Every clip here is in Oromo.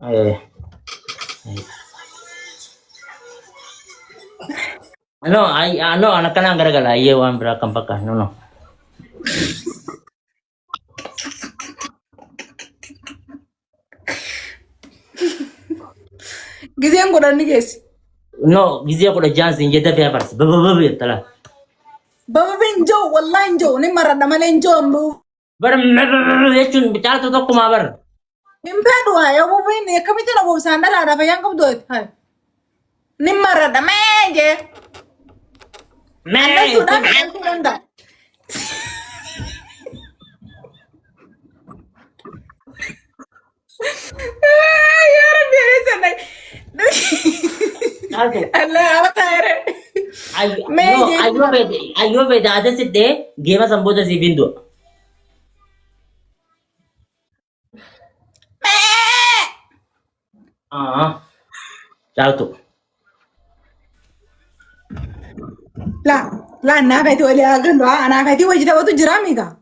Eh, ano, ay, ano, anak ka na garagala, iyawan bra kampaka, no, no. Gizian godhan geessi. No, gizi aku udah jangan sinjai tapi apa sih? Babi telah. Baba benjo wallahi injo ni marada male injo ambu. Bar ya cun bicara tuh aku mabar. Impedu ya bu bin ya kamiti na bu sandala ada yang kamu doit. Hai. Ni marada meje. Anda sudah anda. Ya Rabbi ya sana. Allah apa tayre. Ayo beda ada sih deh. Gema samboda si bindu. Ah, tahu tuh. La na kai to le agan do ana kai ti wajita watu jirami ga.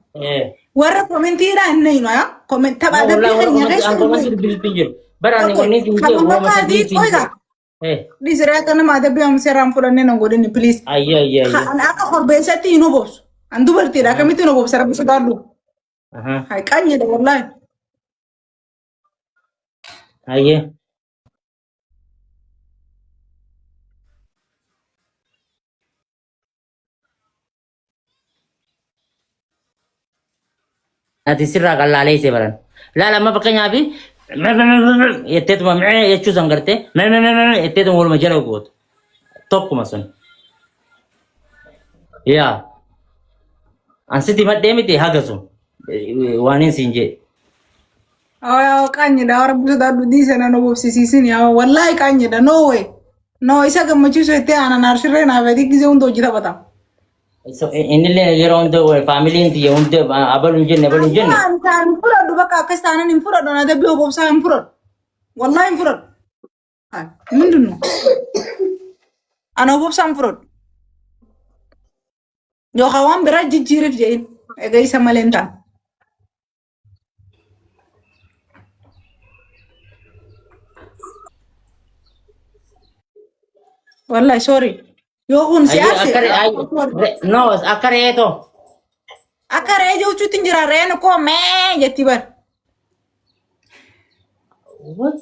Warra komentira annai no ya. Komenta ba da bi hanya kai Aku masih di pinggir. Barang ini tinggi. Di sera kana ma da bi am seram fulane no godeni please. Iya. Ana aka khorbe sati no bos. Andu bartira kamiti no bos sera bisu darlu. Hai kanye da wallahi. Iya. Nanti sirra kalau lalai sih baran. Lala ma pakai nyabi. Itu tuh mamanya ya cus angkarte. Itu tuh mau majalah buat. Top kumasan. Ya. Ansi timat demi ti hagasun. Wanin sinje. Oh kanye da wara bisu darlu di sana no bos sisi ya wallahi kanye da no way. No isa ga machu so te ana narshire na vedi gize undo jita bata. So ini le yeron do family inti yeron abal unjen. Kan fura do baka kastana nim fura do na da biyo bobsa nim fura. Wallahi fura. Ha mundu ana bobsa fura. Yo kawan berat jijirif jain. Ega isa malenta. Wallahi sorry. Yo hun siasi. No, akare itu. Akare aja ucu tinjira reno ko me jati bar. What?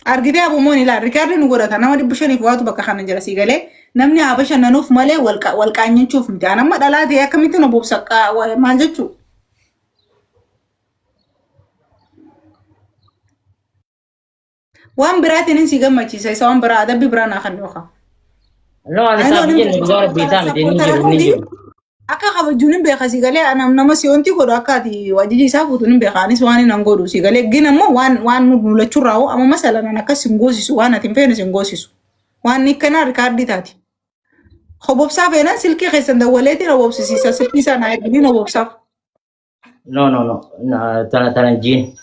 Argide abu moni la Ricardo nugora ta nama dibushani fuatu baka khana jara sigale namni abasha nanuf male walka anyin chuf mti ana madala de yakamiti no bobsaka wa manjachu. Wan berarti nin siga maci sai sawan berada bi berana kan yoka. No, ada sapi yang negara bintang di Nigeria. Aka kaba junin be khasi gale ana nama si onti ko aka di wajiji sabu tunin be khani swani nangodu si gale gina mo wan nula churao ama masala na kasi ngosi su wana timpene si ngosi su. Wan nikana Ricardi tati. Khobob sa fena silki khesanda waleti na bob si sa silki na ibni na bob sa. No. Na tanah jin.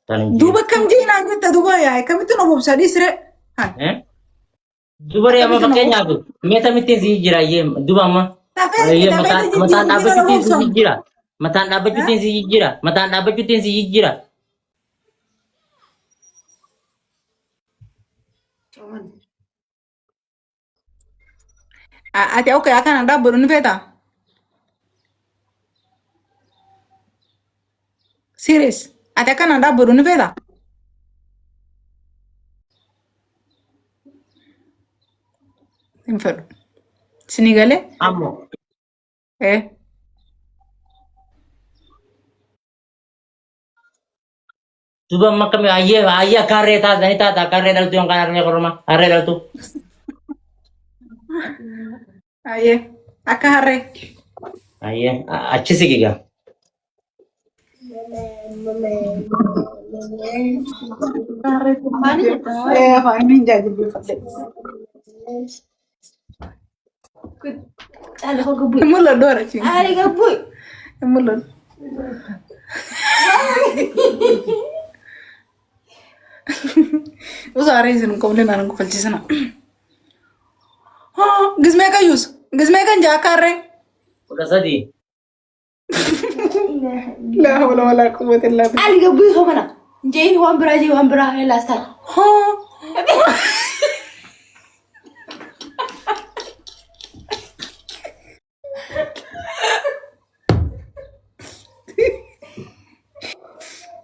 Duba kam jina ngita duba ya kami tu no bob sa disre. Duba ya ma pakai nyabu. Meta mitin si jira ye duba ma. Mata apa cutin si jira. Mata apa cutin si jira. Ati okay akan ada baru niveta. Serious. Ati akan ada baru niveta. Info. Sini gale? Amo. Coba makam ayah karya ta dan ita ta karya dal tu yang kanarnya ke rumah karya dal tu. Ayah, aka hare. Ayah, अच्छे से कीगा. Fine jadi bifat. Ada kok gebui. Mulut dora cing. Ada gebui. Mulut. Usa reason kau ni nanang kufalci sana. Gisme ka yus. Gisme kan jakare. Udah tadi. لا حول ولا قوة إلا بالله. علي قبوي خبنا جايين وان براجي وان برا يلا استاذ. ها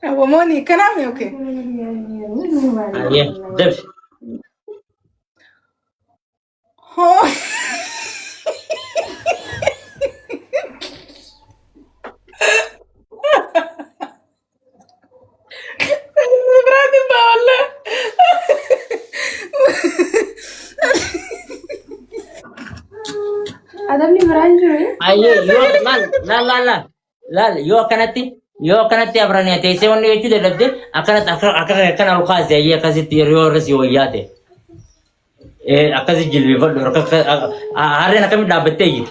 أبو موني كلامي أوكي. ايه دف ها برادي والله. ادمني براجي ايه لا يو كانت ابرانيا تيسي وني يجي لبد اكنت اكن القاز يا كاسي تيريو رسي وياته ايه اكاسي جلبي فدور هارنا كم دابتي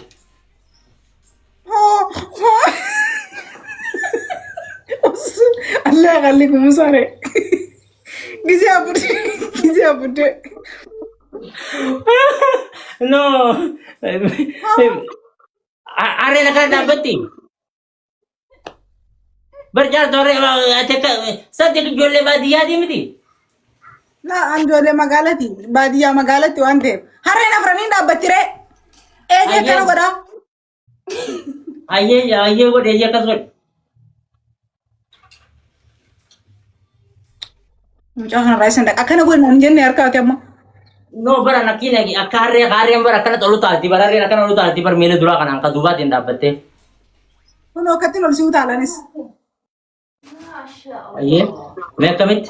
الله يخليكم مصاري. جزي أبو دي. no هارنا كم دابتي برجع دوري اتك صدق جولي باديا دي مدي لا أنجولي مقالتي بادية مقالتي وانت هرينا فرنين دابتي ري ايه جي كانوا قدا ايه ودي يا كسر مجاهنا رايسن دك أكنا قول نمجن نيركا كما no bara nakina ki akare bara kana tolu talti bara re kana tolu talti par mele dura kana angka duba tinda batte ونو كتير لسيو تعالى نس aye me kamit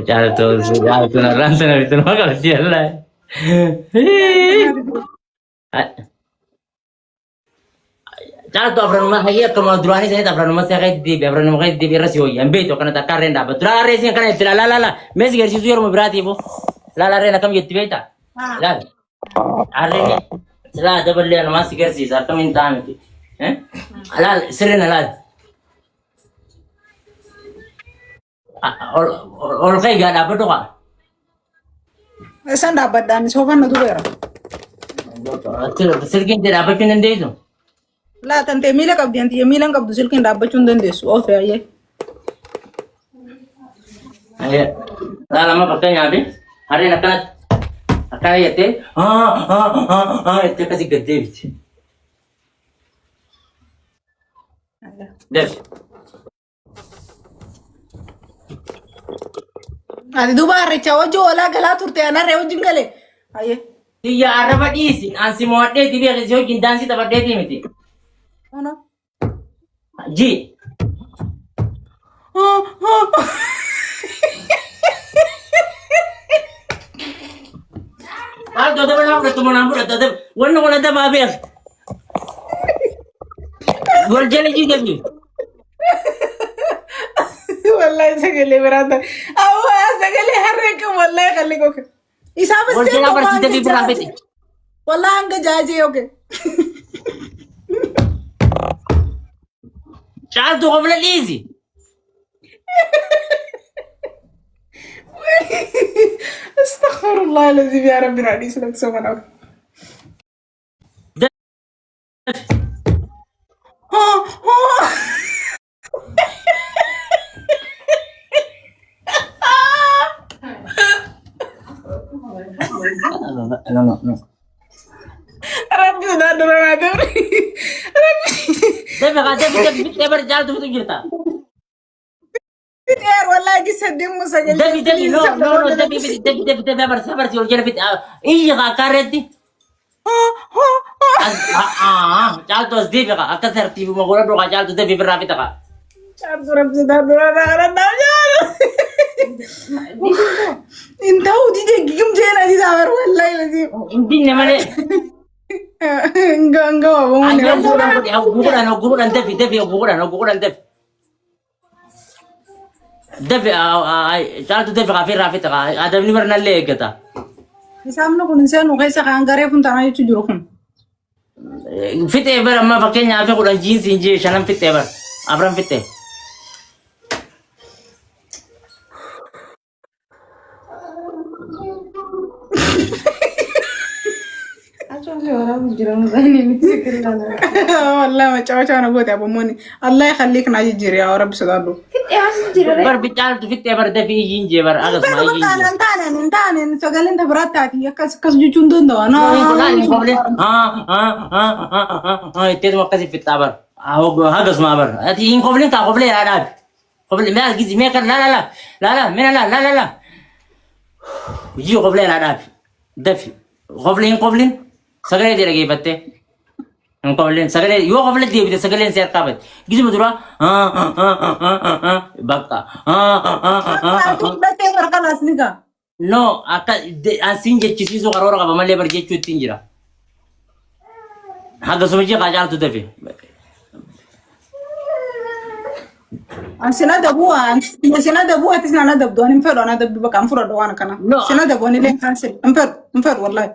Cara tu na ransa na bitu maka si Allah cara tu afran ma hayya kama durani saya afran ma saya afran ma di rasi hoy ambe to kana takare nda batura resi kana tira la mesi gersi su yormo brati bo la re na kam yetti beta la arre la daballe na masi gersi sa kam inta amti la sirena la ol kay ga dapat to ka إنسان دابت داني سوف ندوره sirkin tidak dapat pun nanti itu لا تنتي ميلا قبضي أنتي ميلا قبض سلكين دابت شون دندس أو في أيه ayo la lama pakai nyabi hari nak kana akana yete itu kasih gede bici def هذه دوباره تشاوجو ولا قلا تورتي أنا ريو جنگله أيه tiya araba disin ansi moade tibi kasi ho jindansi tabade ti miti أنا ji al dodo bana ko tumo nambu dodo wonno wala da babe gol jeli ji gabi والله سجلي برادا أو سجلي هرك والله خليك أوكي إسامة gol jela bar kita bi berapeti والله أنك جاجي أوكي chal tu qobla easy استغفر الله العظيم يا رب العلي سلك سبحانه no ربي ذا درنا دوري ربي Devi berjalan tuh kita. يا والله قصة مسجل Devi no Devi sabar sih urjana fit. Iya kak karet di. Jalan tuh Devi kak. Akan sertif mau gula doa jalan tuh Devi berapit kak. عبد رب ذا درنا أنا انت ودي كم جينا دي دار والله العظيم Intinya mana? انغا Aku guguran Devi guguran Devi. Devi jalan tuh Devi kafir rapit kak. Ada ini pernah lihat kita. حسامنا كل إنسان وغيسا كان قريب أنت عايز تجرهم Fit ever amma pakainya apa kuda jeans inje shanam fit ever. Abram fit. Acho que ahora جيران زين شكرا لنا والله ما تشوش انا قلت يا ابو موني الله يخليك ناجي جيري يا رب سدالو في ايه جيران بر بتعال تفت بر ده في ينجي بر أغس ما بقى ينجي انت سجل انت براتاتي كس جوجون دون انا تيت وقتي في التابر هو هاجس ما بر أتي إن قبلين كقبلين أنا قبل ما أجيز ما كان لا من لا يجي قبلين أنا دفي قبلين سجل دي رجيب بته إن قبلين سجل يو قبل دي بده سجلين سير كابت جيز بدورا بقى بس خلاص نيجا no akka asin jechisiisu karoora qaba malee bar jechuutti hin jira haga sumajii qacaartu dafe سنة دبوها سنة دبوها تسنى أنا دبدو أنا مفر أنا دبدو بقى مفر دوانة كنا لا. سنة دبوها نلين كانسل مفر والله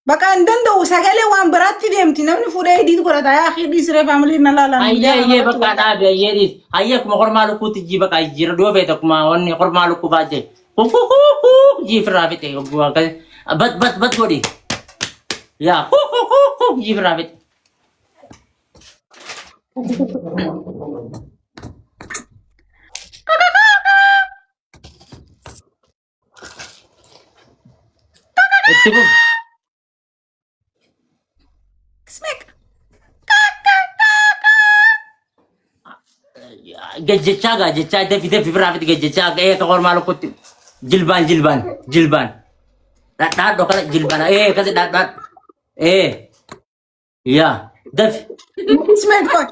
بقى عندن دو سجلة وان برات تديم تنامني فوري دي تقول يا أخي دي سرف عملي نلا ayye bakka dhaabe ayyeedis ayye kuma kormaa lukkuutti jii bakka jira du'a feete kuma wanni kormaa lukkuu baate jii firraa fite bat godhi yaa jii firraa fite itti bub اسمك gajjechaa dafi firraa fite gajjechaa ka kormaa lukkuutti jilbaan dhadhaadho kana jilbaan kasi dhadhaad yaa dafi اسمك كوت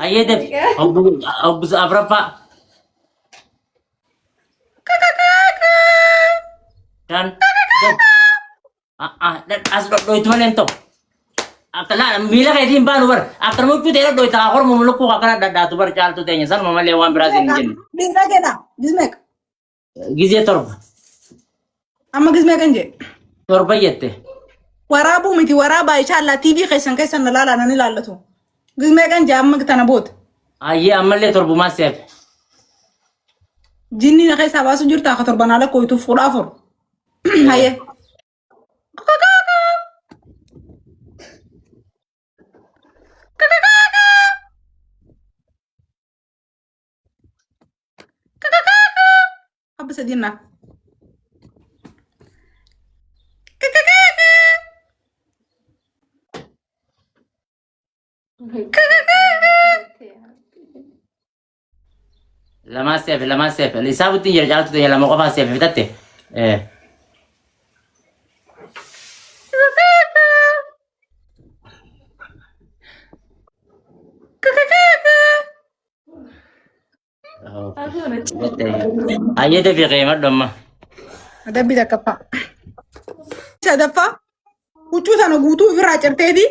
ayye dafi obbusa afraffaa kan as dhoytu malee ta'u akkana miila keetiin baanu bar akkana muchuu ta'e dhoyta akor mu lukkuu akkana dhadhaatu bar caaltu ta'e san malee waan biraas hin jenne بيزا كده جسمك gizee torba أما جسمك أنجي torba jette ورابو متي ورابا إن شاء الله تي في كيسن لا لا ناني لا لا تو جسمك أنجي أما كتنا بوت ayye ammallee torbumaa seef جني نخيس أباسو جرتا خطر بنا لك كويتو فرافر هاي apa sedina lamaa seef isaabutti jira caaltu ta'e lama qofaa seef bitatte ayye dafi qiimadhu amma ada bida kapa sadafa ucu sana guutuu ofirraa cirteeti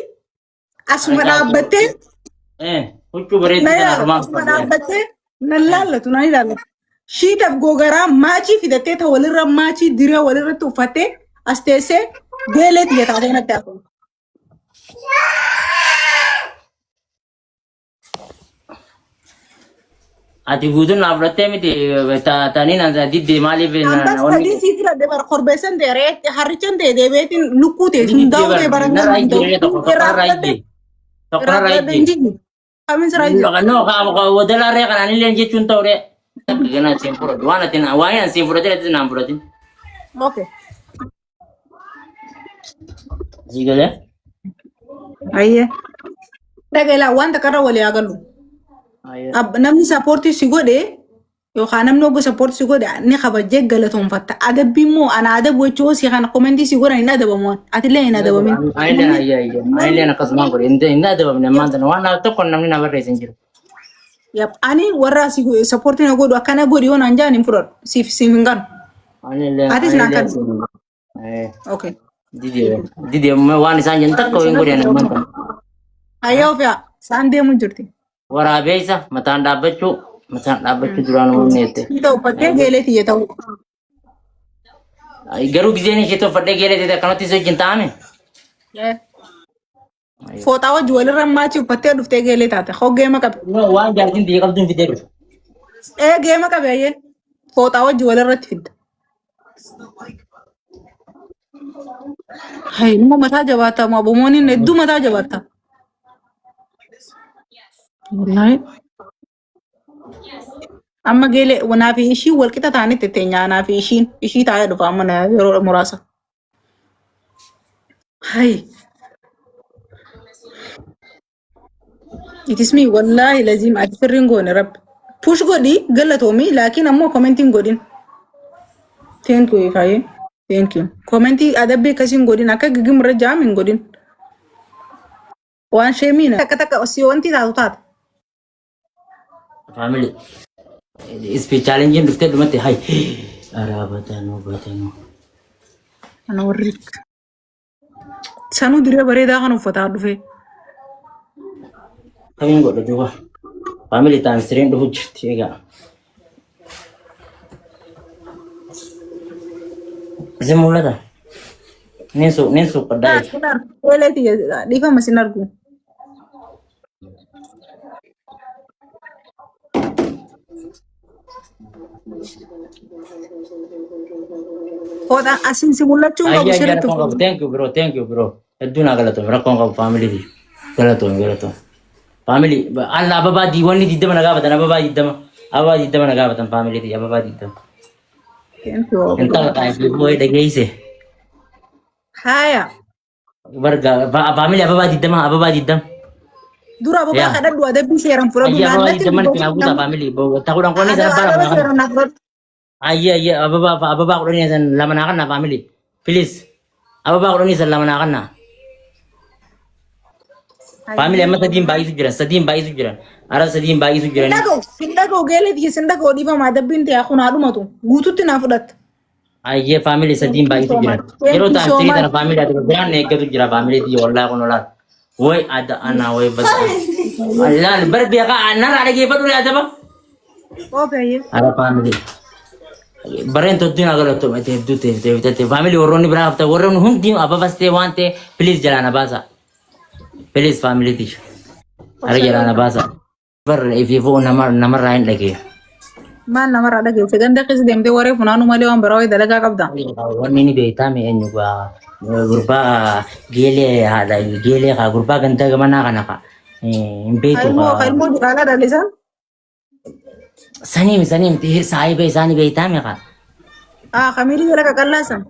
asuma dhaabbattee huccuu bareedu na sana ilaalatu armaan asuma dhaabbattee nan laallatu nan ilaallatu shiidaf gogaraa maachii fidattee ta walirra maachii diree walirratti uffattee as teessee geeleeti jetaatee natti hafu. ati guutuun naaf fudhattee miti taaniin diddee maaliif Ambas tadi sih tidak ada bar korbesan deret harichan deh debetin luku teh sundau deh barang tokkona raayidde kami serai no wadala ree kan anilleen jechuun ta'u ree gana siin fudhatu waan an siin fudhatee ati naan fudhatin oke sii galee ayye dagala wanta karra wali agalu namni sapportii si godhe yookaan namni ogga sapportii si godhe ni kabajjee galatoonfatta adabbii immoo ana adabu jechuu si kana komentii si godhan hin adabamu atillee hin adabamin ayilleen akkasumaan godhe hin adabamne maanta waan tokko namni na barreessin jiru yap ani warra si sapportii na godhu akkana godhi yoo naan jaan hin fudhadhu siif hin ganu atis na kan okay didee waan isaan jen takka hin godhe maanta ayyoo fi'a isaan deemu jirti waraabeessa mataan dhaabbachuu duraan uumneette. ta'u fakkee geeleeti jee ta'u. Garuu gizeen ishee toffadhee geeleeti akkanatti isa wajjin taa'ame. Fooxaa wajji walirra maachi uffattee dhuftee geelee taate hoo geema qabe. Waan jaartiin biyya qabduun fidee dhufe. Geema qabe ayyee fooxaa wajji walirratti fidda. Hai, nama mata jabata ma bomoni ne du mata jabata. Wallahi. Amma gele wana fi ishi wal kita tani tetenya na fi ishi ta do fa mana yoro murasa. Hai. It is me wallahi lazim atfirin go ne rab. Push godi galatomi lakin ammo commenting godin. Thank you Ifaye. Thank you. Commenting adabbe kasin godin aka gigim raja min godin. Wan shemina taka osi wanti ta utat. family is be challenging dufte dumate hay ara batano Ana warrik. Sanu dire bare da kan ufata dufe. kamin go do family time sirin do tiga zemula da nenso padai Sinar. Wele ti di fa masinar ku. Oda asin simulat chunga ayya bushere ayya tu. rakon thank you bro eduna galato rakon ka family di galato family alla baba di wonni di dama naga batana baba di dama naga batan family di baba di dama Thank you. enta ka ai boy da geise Haya. barga family baba di dama Dura boga ya kada dua ada biseran pura ayya bulan baba di nanti dama di tina buta family bo takudan ko ni ada sana para ada mga biseran nakro. ayya ababa ko ni san lamanakan na family please ababa ko ni san lamanakan na family amma sadim bai su jiran ara sadim bai su jiran Sindago gele di sindago di fa mada binti aku nadu matu. Gutu tina fudat. ayye family sadim bai su jiran Thank yero you ta so seri much. tan family atu jiran ne gadu jira family di wallahi kono la woy ada ana woy bad Allah bar biya ka anar ada ge padu ada ba Okay. ara family baren to dina galo to mate te family woroni bra hafta woron hundi ababa ste wante please jalana basa please family di ara jalana basa bar if you phone namar rain lagi Man nama rada gel seganda kis demde wore funanu mali wan barawi dalaga kabda. wanni ni beita me enyu ba gurba gele hada gele ka gurba ganta gamana kana ka beito Kay ka mo di kala dalisan. sanim te sai be sani beita me ka Ah kamili dala kakalasan.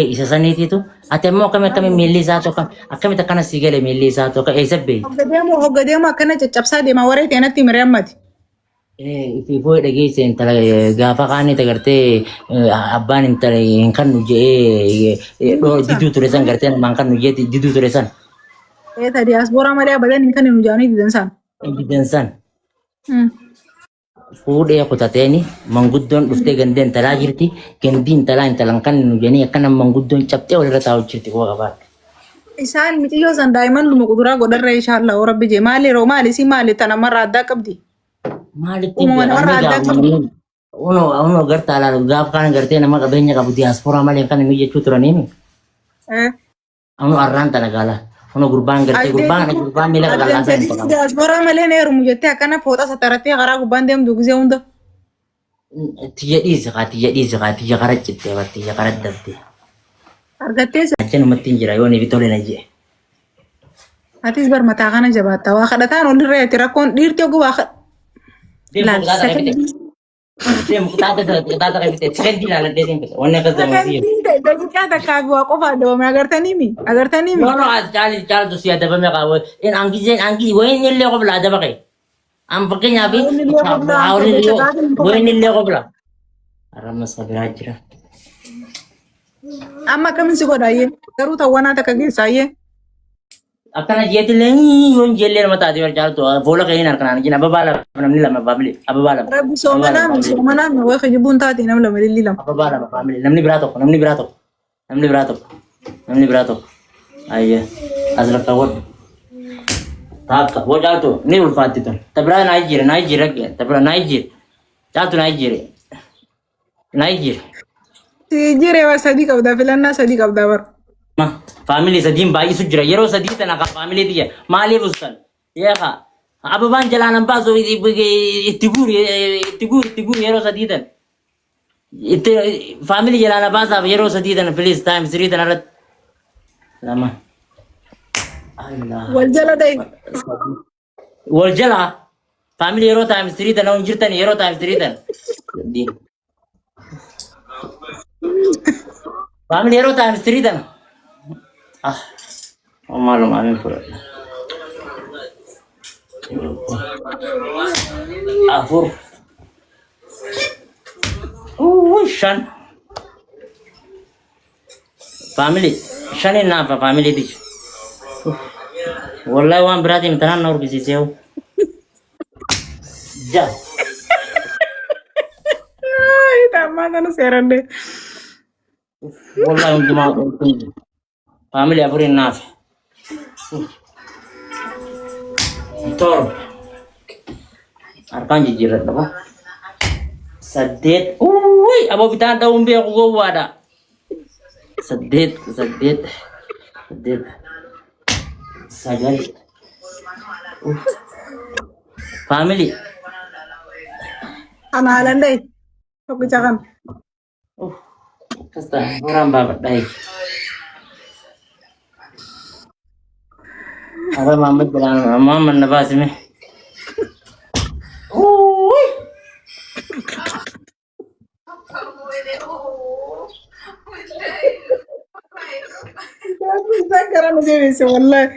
isa saniti tu ate mo kami milli sa to ka kami takana sigele milli sa to ka sabbe Hoggademo akkana caccabsaa deema waree teenatti miriyammati. ifi boy dagi sen tala gafa kani tagalte abban intale kan nuje do didu turesan garte man kan nuje didu turesan Eeta diyaasbooraa malee abadan hin kan hin jaanii didansan. evidensan fuudhee kutateni manguddoon dhuftee gandeen talaa jirti gandiin talaa intalan kan nu jenii akkana manguddoon cabxee walirra taa'u jirti kuwa qabaat Isaan mitiyyoo san daa'iman dhuma kuduraa godharra inshaallah oo rabbi jee maali yeroo maali si maali tana marra addaa qabdi. maalitti Uumama namarraa addaa qabdi. uno garta alaalu gaaf kaan gartee nama qabeenya qabu diyaasporaa malee kan inni jechuu turaniimi anu arraan tana gaala uno gurbaan gartee gurbaan miila qaqallaasaa hin qabu Diyaasbooraa malee na heerumu jettee akkana fooxa satarattee karaa gubbaan deemtu gisee hunda. tiyya dhiisi kaa tiyya kara cittee bar tiyya kara dabdee Argattee achanumatti hin jira yoon ifi tole na jee atis bar mataa kana jabaatta waa kadhataan olirra yetti rakkoon dhiirti oguu waa Deemu taata kan bitee sekendi ilaaladhee siin bita wanni akkas dabalii daqiiqaa takkaa fi waa qofaa dabame agartaniimi agartaniimi. no caaltu si adabame qaba in angi wayin illee qobla adaba kee an fakkeenyaaf wayin illee qobla arramas qabiraa jira Amma akkamiin si godhaayyee garuu tawwanaa takka keessaayyee. akkana jeetillee yoon jellee nama taate bar caaltu fuula kee hin harkanaan jina ababaa namni lama faamili ababaa lama Rabbi soomanaami waa kijibuun taate nam lama lilli lama. ababaa lama faamili namni biraa tokko ayya as rakka wadhu taakka wo caaltu ni ulfaatti tun tabiraa naayijire tabira naayijire caaltu naayijire Si jiree war sadii qabdaa filannaa sadii qabdaa bar. ma family sadin baay'isu jira yeroo sadii tana ka family diya maaliif ustan yeeka ababaan jalaanan baaso itti guuri yeroo sadii tan Itu family jalan apa sah? Hero sedih dan please time seri dan alat lama. Allah. Waljala day. Waljala family hero time seri dan orang jirtan hero time seri dan. Di. Family hero time seri dan. Ah, oh malum amin pura. Afur. Shan. Family. Shan ini apa family di? Wallahi wan berarti mentaran nor kisi sew. Ja. Ay, tama na seran de. Wallahi untuk mau family apurin naf. Tor. Arkan jijirat apa? Sadet. Abo bitan daun be aku go wada. Sadet. Sagal. Family. Analan day. Pagbicakan. Kasta orang babat dai. Apa Muhammad bilang Muhammad nafas me. Sekarang masih bisa wallahi.